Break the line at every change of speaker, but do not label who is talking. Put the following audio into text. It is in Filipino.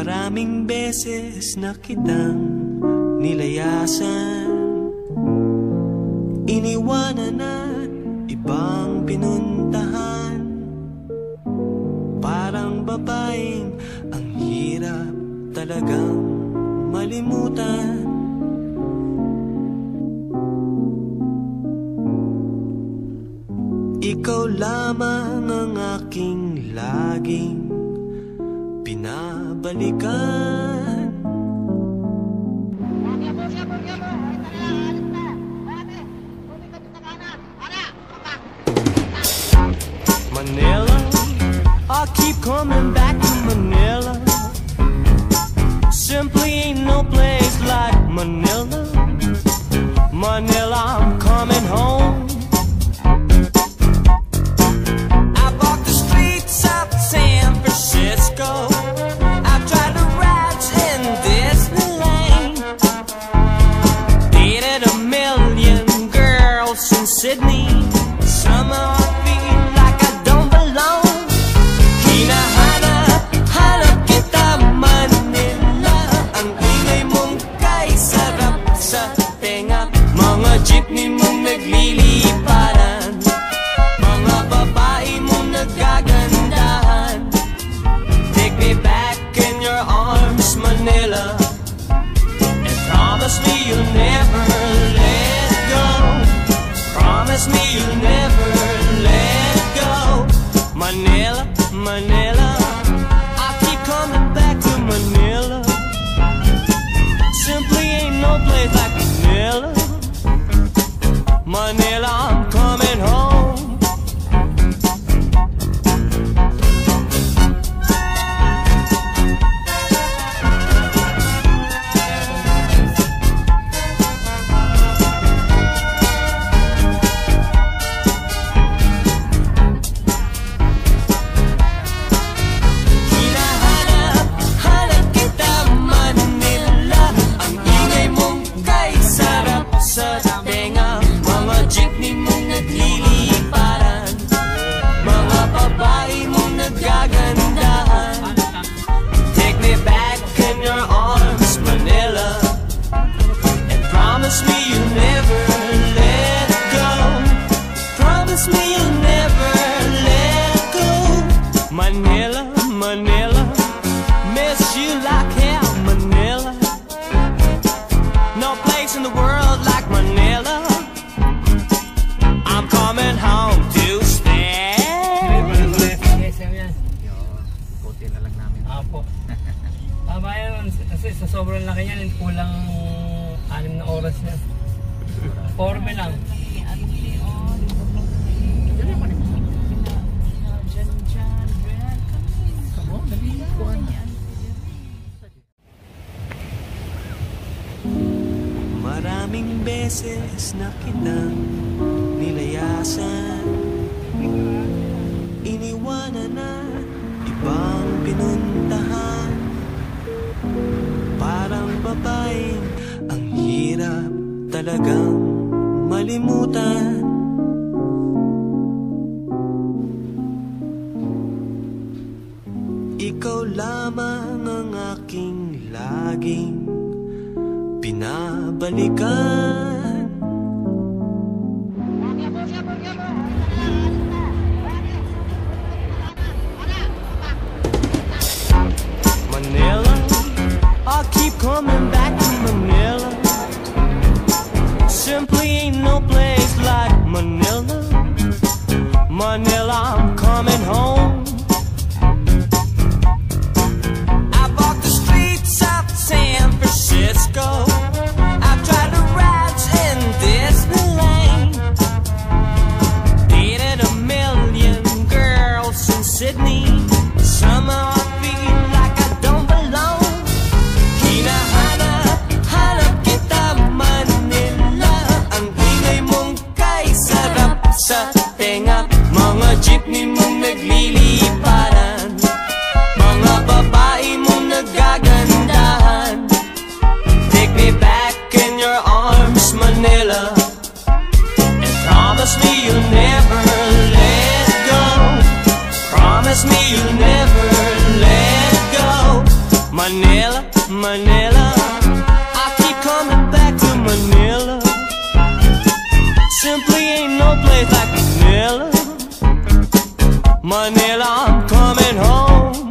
Maraming beses na kitang nilayasan, iniwanan at ibang pinuntahan. Parang babaeng ang hirap talagang malimutan. Ikaw lamang ang aking laging pinabalikan. Manila, I keep coming back to Manila. Simply ain't no place like Manila. Manila, I'm coming home. I walk the streets of San Francisco. I've tried to ride in Disneyland. Dated a million girls in Sydney. Somehow I feel like I don't belong. Hinahanap kita Manila. Ang ingay mong kay sarap sa tenga. Mga jeepney mong nagliliparan, mga babae mong nagagandahan. Take me back in your arms, Manila, and promise me you'll never let go. Promise me you'll never let go. Manila, Manila, I keep coming back to Manila. Simply ain't no place like Manila. Manila, I'm coming home. Hinahanap kita Manila. Ang ingay mong kay sarap sa tenga. Mga jeepney mong nagliliparan, mga babae mong nagagandahan. Take me back in your arms, Manila, and promise me you'll never let go. Promise me you'll never let go. Manila, Manila, miss you like hell, Manila. No place in the world like Manila. I'm coming home to stay.
Puti na lang namin.
Apo. Tama yan. Kasi sa sobrang laki yan, kulang 6 na oras na. 4 lang.
Maraming beses na kitang nilayasan, iniwanan at ibang pinuntahan. Parang babaeng ang hirap talagang malimutan. Ikaw lamang ang aking laging pinabalikan. Manila, I keep coming back to Manila. Simply ain't no place like Manila. Manila, I'm coming home. I walk the streets of San Francisco. I've tried to ride in Disneyland. Dated a million girls in Sydney. Somehow I feel like I don't belong. Hinahanap kita Manila. Ang ingay mong kay sarap sa tenga. Mga jeepney mong nagliliparan, mga babae mong nagagandahan. Take me back in your arms, Manila, and promise me you'll never let go. Promise me you'll never let go. Manila, Manila, I keep coming back to Manila. Simply ain't no place like Manila. Manila, I'm coming home.